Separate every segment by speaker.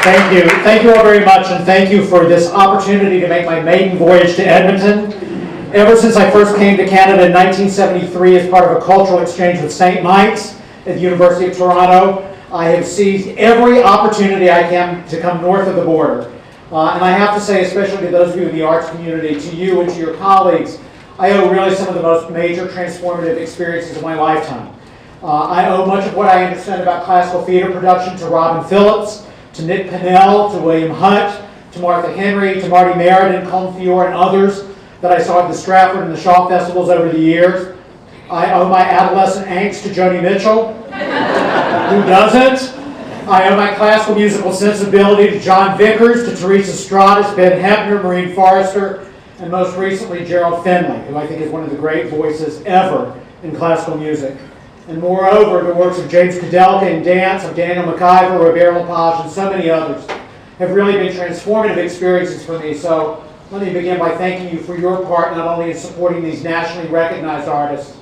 Speaker 1: Thank you. Thank you all very much, and thank you for this opportunity to make my maiden voyage to Edmonton. Ever since I first came to Canada in 1973 as part of a cultural exchange with St. Mike's at the University of Toronto, I have seized every opportunity I can to come north of the border. And I have to say, especially to those of you in the arts community, to you and to your colleagues, I owe really some of the most major transformative experiences of my lifetime. I owe much of what I understand about classical theater production to Robin Phillips, to Nick Pinnell, to William Hunt, to Martha Henry, to Marty Merritt, Colm Fior, and others that I saw at the Stratford and the Shaw festivals over the years. I owe my adolescent angst to Joni Mitchell. Who doesn't? I owe my classical musical sensibility to John Vickers, to Teresa Stratas, Ben Hepner, Maureen Forrester, and most recently Gerald Finley, who I think is one of the great voices ever in classical music. And moreover, the works of James Kudelka in dance, of Daniel McIver, Robert Lepage, and so many others have really been transformative experiences for me. So let me begin by thanking you for your part, not only in supporting these nationally recognized artists,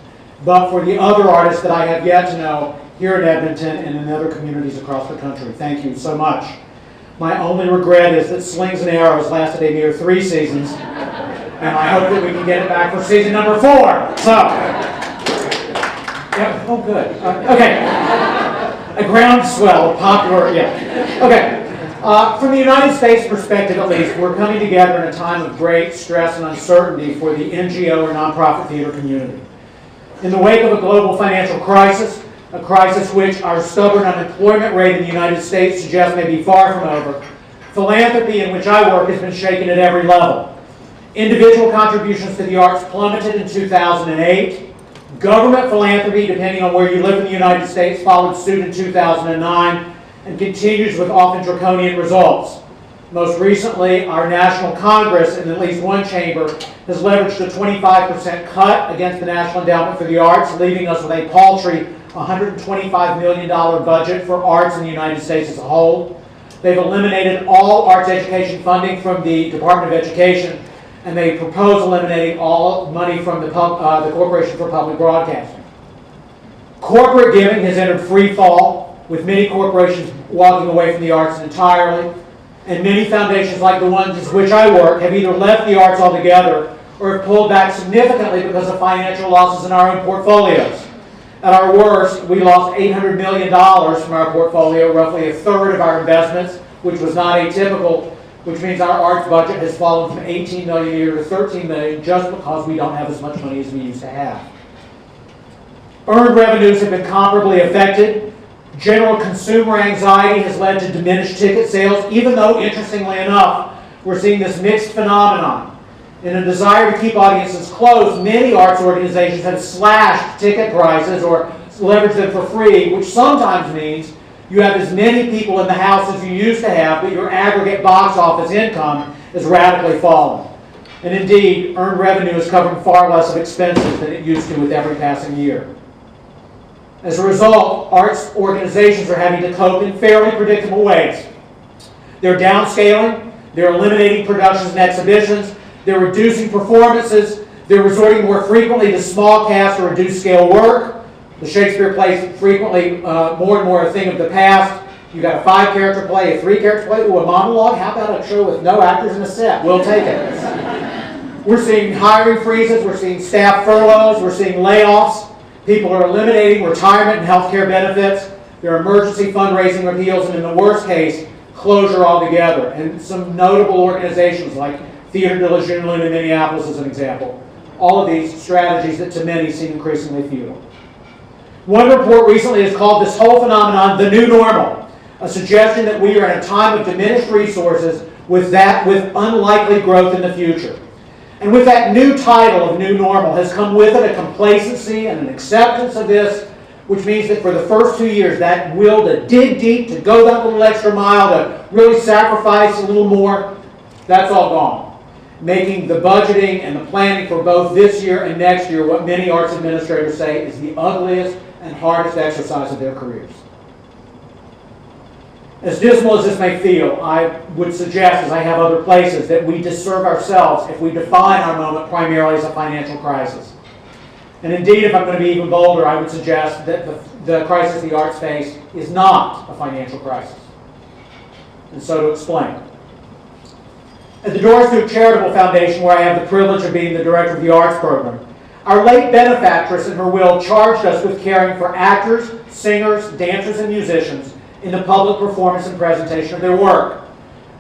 Speaker 1: but for the other artists that I have yet to know here in Edmonton and in other communities across the country. Thank you so much. My only regret is that Slings and Arrows lasted a mere 3 seasons, and I hope that we can get it back for season number 4. So, yeah, oh good. Okay, a groundswell of popular, yeah. Okay, from the United States perspective at least, we're coming together in a time of great stress and uncertainty for the NGO or nonprofit theater community. In the wake of a global financial crisis, a crisis which our stubborn unemployment rate in the United States suggests may be far from over, philanthropy in which I work has been shaken at every level. Individual contributions to the arts plummeted in 2008. Government philanthropy, depending on where you live in the United States, followed suit in 2009 and continues with often draconian results. Most recently, our National Congress, in at least one chamber, has leveraged a 25% cut against the National Endowment for the Arts, leaving us with a paltry $125 million budget for arts in the United States as a whole. They've eliminated all arts education funding from the Department of Education, and they propose eliminating all money from the Corporation for Public Broadcasting. Corporate giving has entered free fall, with many corporations walking away from the arts entirely, and many foundations like the ones in which I work have either left the arts altogether or have pulled back significantly because of financial losses in our own portfolios. At our worst, we lost $800 million from our portfolio, roughly a third of our investments, which was not atypical, which means our arts budget has fallen from $18 million a year to $13 million just because we don't have as much money as we used to have. Earned revenues have been comparably affected. General consumer anxiety has led to diminished ticket sales, even though, interestingly enough, we're seeing this mixed phenomenon. In a desire to keep audiences closed, many arts organizations have slashed ticket prices or leveraged them for free, which sometimes means you have as many people in the house as you used to have, but your aggregate box office income is radically fallen. And indeed, earned revenue is covering far less of expenses than it used to with every passing year. As a result, arts organizations are having to cope in fairly predictable ways. They're downscaling, they're eliminating productions and exhibitions, they're reducing performances, they're resorting more frequently to small cast or reduced scale work. The Shakespeare play is frequently more and more a thing of the past. You've got a 5-character play, a 3-character play, ooh, a monologue. How about a show with no actors in a set? We'll take it. We're seeing hiring freezes, we're seeing staff furloughs, we're seeing layoffs. People are eliminating retirement and health care benefits. There are emergency fundraising repeals, and in the worst case, closure altogether. And some notable organizations like Theatre de la Jeune Lune in Minneapolis is an example. All of these strategies that to many seem increasingly futile. One report recently has called this whole phenomenon the new normal, a suggestion that we are in a time of diminished resources with unlikely growth in the future. And with that new title of new normal has come with it a complacency and an acceptance of this, which means that for the first 2 years, that will to dig deep, to go that little extra mile, to really sacrifice a little more, that's all gone. Making the budgeting and the planning for both this year and next year what many arts administrators say is the ugliest and hardest exercise of their careers. As dismal as this may feel, I would suggest, as I have other places, that we disserve ourselves if we define our moment primarily as a financial crisis. And indeed, if I'm going to be even bolder, I would suggest that the crisis the arts face is not a financial crisis. and so to explain. At the Doris Duke Charitable Foundation, where I have the privilege of being the director of the arts program, our late benefactress in her will charged us with caring for actors, singers, dancers, and musicians in the public performance and presentation of their work.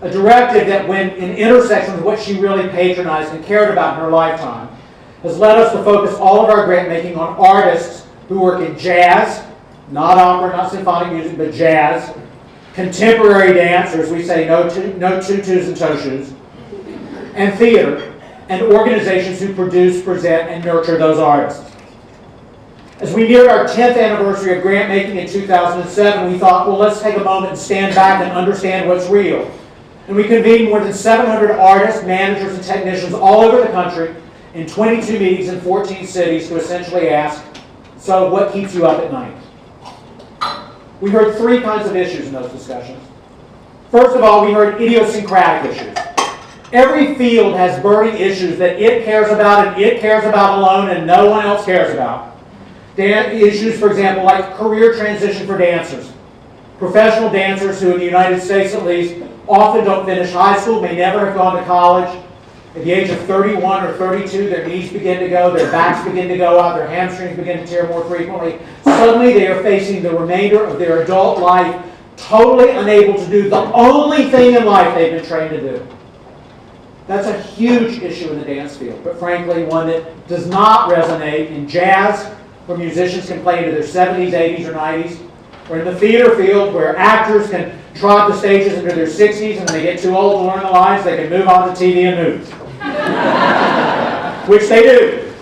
Speaker 1: A directive that went in intersection with what she really patronized and cared about in her lifetime has led us to focus all of our grant making on artists who work in jazz, not opera, not symphonic music, but jazz, contemporary dance, or as we say, no tutus and toe shoes, and theater, and organizations who produce, present, and nurture those artists. As we neared our 10th anniversary of grant making in 2007, we thought, well, let's take a moment and stand back and understand what's real. And we convened more than 700 artists, managers, and technicians all over the country in 22 meetings in 14 cities to essentially ask, so what keeps you up at night? We heard three kinds of issues in those discussions. First of all, we heard idiosyncratic issues. Every field has burning issues that it cares about and it cares about alone and no one else cares about. Issues, for example, like career transition for dancers. Professional dancers who, in the United States at least, often don't finish high school, may never have gone to college. At the age of 31 or 32, their knees begin to go, their backs begin to go out, their hamstrings begin to tear more frequently. Suddenly they are facing the remainder of their adult life totally unable to do the only thing in life they've been trained to do. That's a huge issue in the dance field, but frankly one that does not resonate in jazz, where musicians can play into their 70s, 80s, or 90s, or in the theater field where actors can trot the stages into their 60s, and when they get too old to learn the lines, they can move on to TV and movies. Which they do.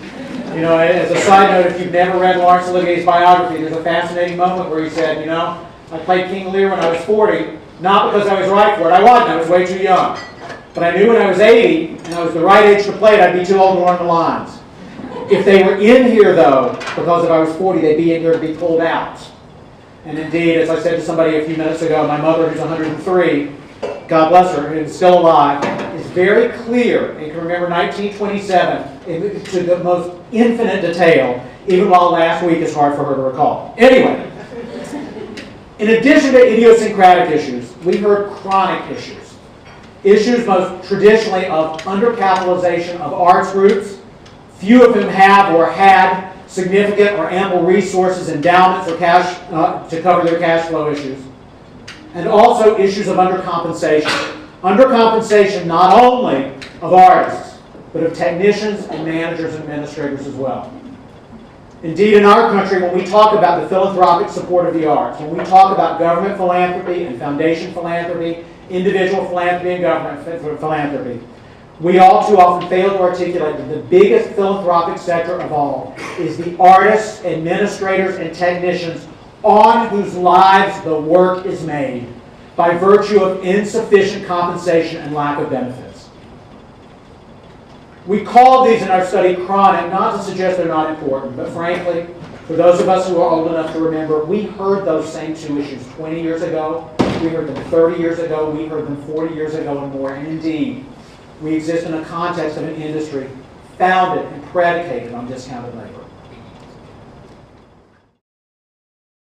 Speaker 1: You know, as a side note, if you've never read Laurence Olivier's biography, there's a fascinating moment where he said, you know, I played King Lear when I was 40, not because I was right for it. I wasn't. I was way too young. But I knew when I was 80, and I was the right age to play it, I'd be too old to learn the lines. If they were in here, though, because if I was 40, they'd be in here to be pulled out. And indeed, as I said to somebody a few minutes ago, my mother, who's 103, God bless her, who's still alive, is very clear and can remember 1927 to the most infinite detail, even while last week is hard for her to recall. Anyway, in addition to idiosyncratic issues, we heard chronic issues. Issues most traditionally of undercapitalization of arts groups. Few of them have or had significant or ample resources, endowments, or cash to cover their cash flow issues. And also issues of undercompensation. Undercompensation not only of artists, but of technicians and managers and administrators as well. Indeed, in our country, when we talk about the philanthropic support of the arts, when we talk about government philanthropy and foundation philanthropy, individual philanthropy and government philanthropy, we all too often fail to articulate that the biggest philanthropic sector of all is the artists, administrators, and technicians on whose lives the work is made by virtue of insufficient compensation and lack of benefits. We call these in our study chronic, not to suggest they're not important, but frankly, for those of us who are old enough to remember, we heard those same two issues 20 years ago, we heard them 30 years ago, we heard them 40 years ago and more, and indeed, we exist in a context of an industry founded and predicated on discounted labor.